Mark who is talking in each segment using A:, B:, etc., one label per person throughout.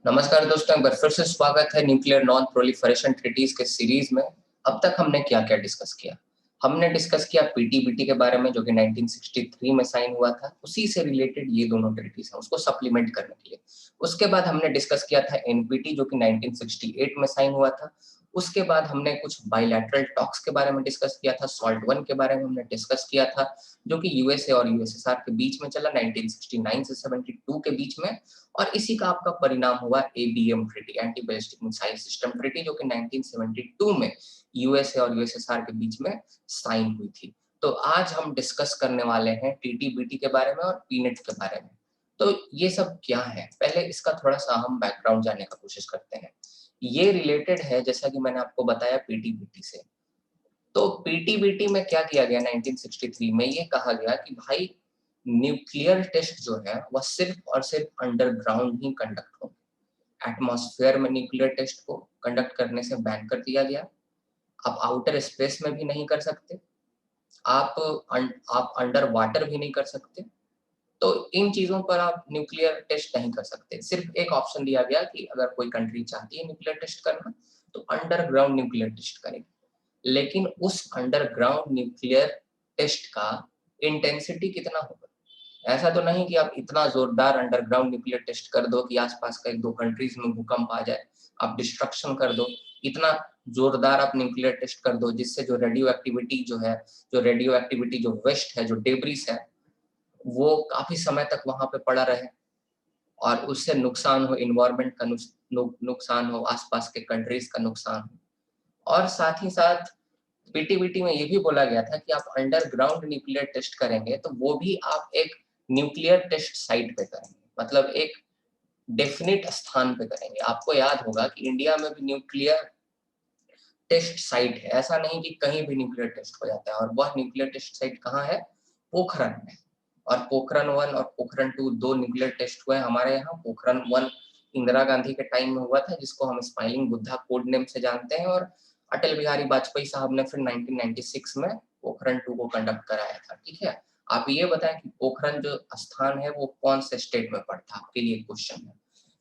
A: नमस्कार दोस्तों, एक बार फिर से स्वागत है न्यूक्लियर नॉन प्रोलिफरेशन ट्रीटीज के सीरीज में। अब तक हमने क्या क्या डिस्कस किया। हमने डिस्कस किया पीटीबीटी के बारे में, जो कि 1963 में साइन हुआ था। उसी से रिलेटेड ये दोनों ट्रीटीज हैं, उसको सप्लीमेंट करने के लिए। उसके बाद हमने डिस्कस किया था एनपीटी, जो कि 1968 में साइन हुआ था। उसके बाद हमने कुछ बायलैटरल टॉक्स के बारे में डिस्कस किया था। सॉल्ट वन के बारे में हमने डिस्कस किया था, जो कि यूएसए और यूएसएसआर के बीच में चला 1969 से 72 के बीच में। और इसी का आपका परिणाम हुआ ABM treaty, anti ballistic missile system treaty, जो कि 1972 में यूएसए और यूएसएसआर के बीच में साइन हुई थी। तो आज हम डिस्कस करने वाले हैं टीटीबीटी के बारे में और पीनेट के बारे में। तो ये सब क्या है, पहले इसका थोड़ा सा हम बैकग्राउंड जानने का कोशिश करते हैं। ये रिलेटेड है, जैसा कि मैंने आपको बताया, पीटीबीटी से। तो पीटीबीटी में क्या किया गया 1963 में, ये कहा गया कि भाई न्यूक्लियर टेस्ट जो है वह सिर्फ और सिर्फ अंडरग्राउंड ही कंडक्ट हो। एटमॉस्फेयर में न्यूक्लियर टेस्ट को कंडक्ट करने से बैन कर दिया गया। आप आउटर स्पेस में भी नहीं कर सकते, आप आप अंडर वाटर भी नहीं कर सकते। तो इन चीजों पर आप न्यूक्लियर टेस्ट नहीं कर सकते। सिर्फ एक ऑप्शन दिया गया कि अगर कोई कंट्री चाहती है न्यूक्लियर टेस्ट करना तो अंडरग्राउंड न्यूक्लियर टेस्ट करेगी। लेकिन उस अंडरग्राउंड न्यूक्लियर टेस्ट का इंटेंसिटी कितना होगा? ऐसा तो नहीं कि आप इतना जोरदार अंडरग्राउंड न्यूक्लियर टेस्ट कर दो कि आसपास का एक दो कंट्रीज में भूकंप आ जाए, आप डिस्ट्रक्शन कर दो। इतना जोरदार आप न्यूक्लियर टेस्ट कर दो जिससे जो रेडियो एक्टिविटी जो है, जो रेडियो एक्टिविटी जो वेस्ट है, जो डेब्रिस है, वो काफी समय तक वहां पे पड़ा रहे और उससे नुकसान हो, इन्वायरमेंट का नुकसान हो, आसपास के कंट्रीज का नुकसान हो। और साथ ही साथ पीटीबीटी में ये भी बोला गया था कि आप अंडरग्राउंड न्यूक्लियर टेस्ट करेंगे तो वो भी आप एक न्यूक्लियर टेस्ट साइट पे करेंगे, मतलब एक डेफिनिट स्थान पे करेंगे। आपको याद होगा कि इंडिया में भी न्यूक्लियर टेस्ट साइट है, ऐसा नहीं कि कहीं भी न्यूक्लियर टेस्ट हो जाता है। और वह न्यूक्लियर टेस्ट साइट कहाँ है? पोखरण में। और पोखरण वन और पोखरण टू दो न्यूक्लियर टेस्ट हुए हमारे यहाँ। पोखरण वन इंदिरा गांधी के टाइम में हुआ था, जिसको हम स्माइलिंग बुद्धा कोड नेम से जानते हैं, और अटल बिहारी वाजपेयी साहब ने फिर 1996 में पोखरण टू को कंडक्ट कराया था। ठीक है, आप ये बताएं कि पोखरण जो स्थान है वो कौन से स्टेट में पड़ता है, आपके लिए क्वेश्चन है।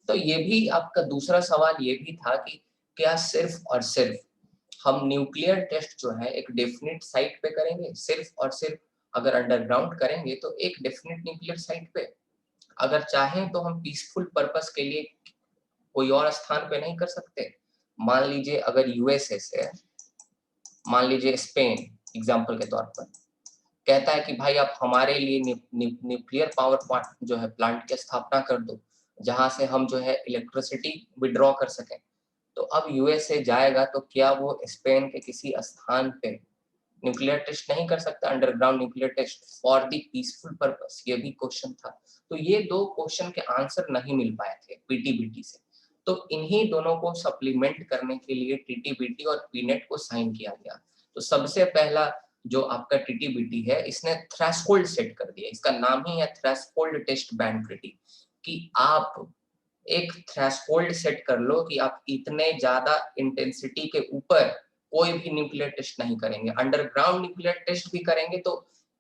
A: तो ये भी आपका दूसरा सवाल ये भी था कि क्या सिर्फ और सिर्फ हम न्यूक्लियर टेस्ट जो है एक डेफिनेट साइट पे करेंगे? सिर्फ और सिर्फ अगर अंडरग्राउंड करेंगे तो एक डेफिनेट न्यूक्लियर साइट पे। अगर चाहें तो हम पीसफुल पर्पस के लिए कोई और स्थान पे नहीं कर सकते? मान लीजिए अगर यूएसए से, मान लीजिए स्पेन एग्जांपल के तौर पर कहता है कि भाई आप हमारे लिए न्यूक्लियर पावर प्लांट जो है, प्लांट की स्थापना कर दो जहां से हम जो है इलेक्ट्रिसिटी विड्रॉ कर सकें। तो अब यूएसए जाएगा तो क्या वो स्पेन के किसी स्थान पे न्यूक्लियर टेस्ट नहीं कर सकता, underground nuclear test for the peaceful purpose? ये भी क्वेश्चन था। तो ये दो क्वेश्चन के आंसर नहीं मिल पाए थे पीटीबीटी से। तो इन्हीं दोनों को सप्लीमेंट करने के लिए टीटीबीटी और पीनेट को साइन किया गया। तो सबसे पहला जो आपका टीटीबीटी है, इसने थ्रेशोल्ड सेट कर दिया। इसका नाम ही है थ्रेशोल्ड टेस्ट बैन ट्रीटी, कि आप एक थ्रेशोल्ड सेट कर लो कि आप इतने ज्यादा इंटेंसिटी के ऊपर कोई भी न्यूक्लियर टेस्ट नहीं करेंगे। अंडरग्राउंड न्यूक्लियर टेस्ट भी करेंगे तो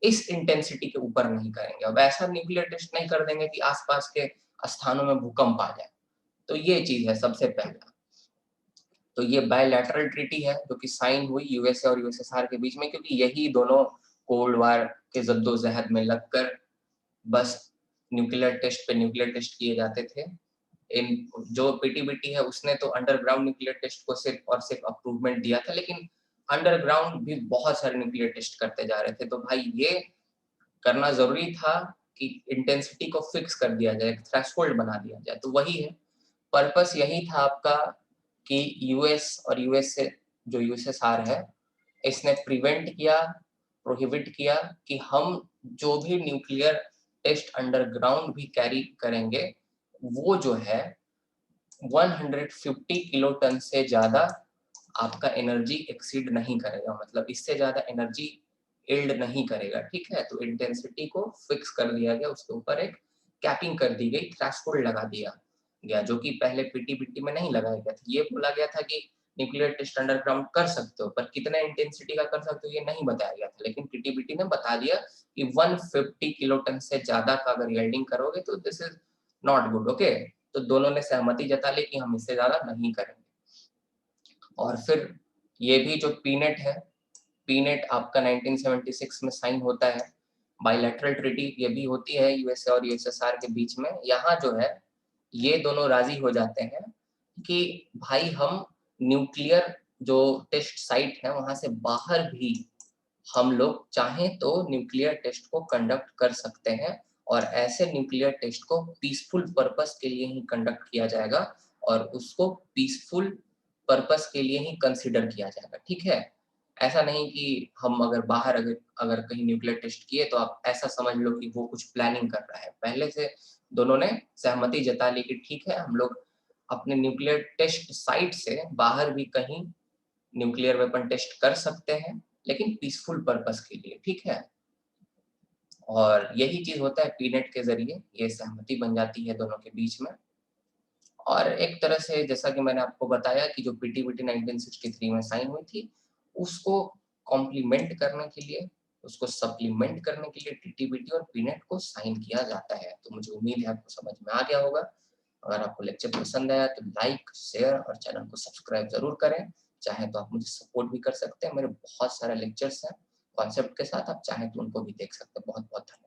A: इस इंटेंसिटी के ऊपर नहीं करेंगे। अब ऐसा न्यूक्लियर टेस्ट नहीं कर देंगे कि आसपास के स्थानों में भूकंप आ जाए। तो ये चीज है सबसे पहला। तो ये बायलैटरल ट्रीटी है जो कि साइन हुई यूएसए और यूएसएसआर के बीच में, क्योंकि यही दोनों कोल्ड वार के जद्दोजहद में लगकर बस न्यूक्लियर टेस्ट पे न्यूक्लियर टेस्ट किए जाते थे। इन जो पीटीबीटी है उसने तो अंडरग्राउंड न्यूक्लियर टेस्ट को सिर्फ और सिर्फ अप्रूवमेंट दिया था, लेकिन अंडरग्राउंड भी बहुत सारे न्यूक्लियर टेस्ट करते जा रहे थे। तो भाई ये करना जरूरी था कि इंटेंसिटी को फिक्स कर दिया जाए, थ्रेशोल्ड बना दिया जाए। तो वही है, पर्पस यही था आपका कि यूएस और यूएस से जो यूएसएसआर है, इसने प्रिवेंट किया, प्रोहिबिट किया कि हम जो भी न्यूक्लियर टेस्ट अंडरग्राउंड भी कैरी करेंगे वो जो है 150 किलोटन से ज्यादा आपका एनर्जी एक्सीड नहीं करेगा, मतलब इससे ज्यादा एनर्जी इल्ड नहीं करेगा। ठीक है, तो इंटेंसिटी को फिक्स कर दिया गया, उसके ऊपर एक कैपिंग कर दी गई, थ्रेशोल्ड लगा दिया गया, जो कि पहले पीटीबीटी में नहीं लगाया गया था। ये बोला गया था कि न्यूक्लियर टेस्ट अंडरग्राउंड कर सकते हो, पर कितने इंटेंसिटी का कर सकते हो ये नहीं बताया गया था। लेकिन पीटीबीटी ने बता दिया कि 150 किलोटन से ज्यादा का अगर यील्डिंग करोगे तो this is not good. Okay, तो दोनों ने सहमति जता ली कि हम इससे ज़्यादा नहीं करेंगे। और फिर ये भी जो पीनेट है, पीनेट आपका 1976 में साइन होता है। बायलैटरल ट्रीटी ये भी होती है यूएसए और यूएसएसआर के बीच में। यहाँ जो है ये दोनों राजी हो जाते हैं कि भाई हम न्यूक्लियर जो टेस्ट साइट है वहां से बाहर भी हम लोग चाहें तो न्यूक्लियर टेस्ट को कंडक्ट कर सकते हैं, और ऐसे न्यूक्लियर टेस्ट को पीसफुल पर्पस के लिए ही कंडक्ट किया जाएगा और उसको पीसफुल पर्पस के लिए ही कंसीडर किया जाएगा। ठीक है, ऐसा नहीं कि हम अगर बाहर अगर अगर कहीं न्यूक्लियर टेस्ट किए तो आप ऐसा समझ लो कि वो कुछ प्लानिंग कर रहा है। पहले से दोनों ने सहमति जता ली कि ठीक है हम लोग अपने न्यूक्लियर टेस्ट साइट से बाहर भी कहीं न्यूक्लियर वेपन टेस्ट कर सकते हैं, लेकिन पीसफुल पर्पस के लिए। ठीक है, और यही चीज होता है पीनेट के जरिए, ये सहमति बन जाती है दोनों के बीच में। और एक तरह से जैसा कि मैंने आपको बताया कि जो पीटीबीटी 1963 में साइन हुई थी, उसको कॉम्प्लीमेंट करने के लिए, उसको सप्लीमेंट करने के लिए टीटीबीटी और पीनेट को साइन किया जाता है। तो मुझे उम्मीद है आपको समझ में आ गया होगा। अगर आपको लेक्चर पसंद आया तो लाइक, शेयर और चैनल को सब्सक्राइब जरूर करें। चाहे तो आप मुझे सपोर्ट भी कर सकते हैं, मेरे बहुत सारे लेक्चर्स हैं कॉन्सेप्ट के साथ, आप चाहें तो उनको भी देख सकते हैं। बहुत बहुत धन्यवाद।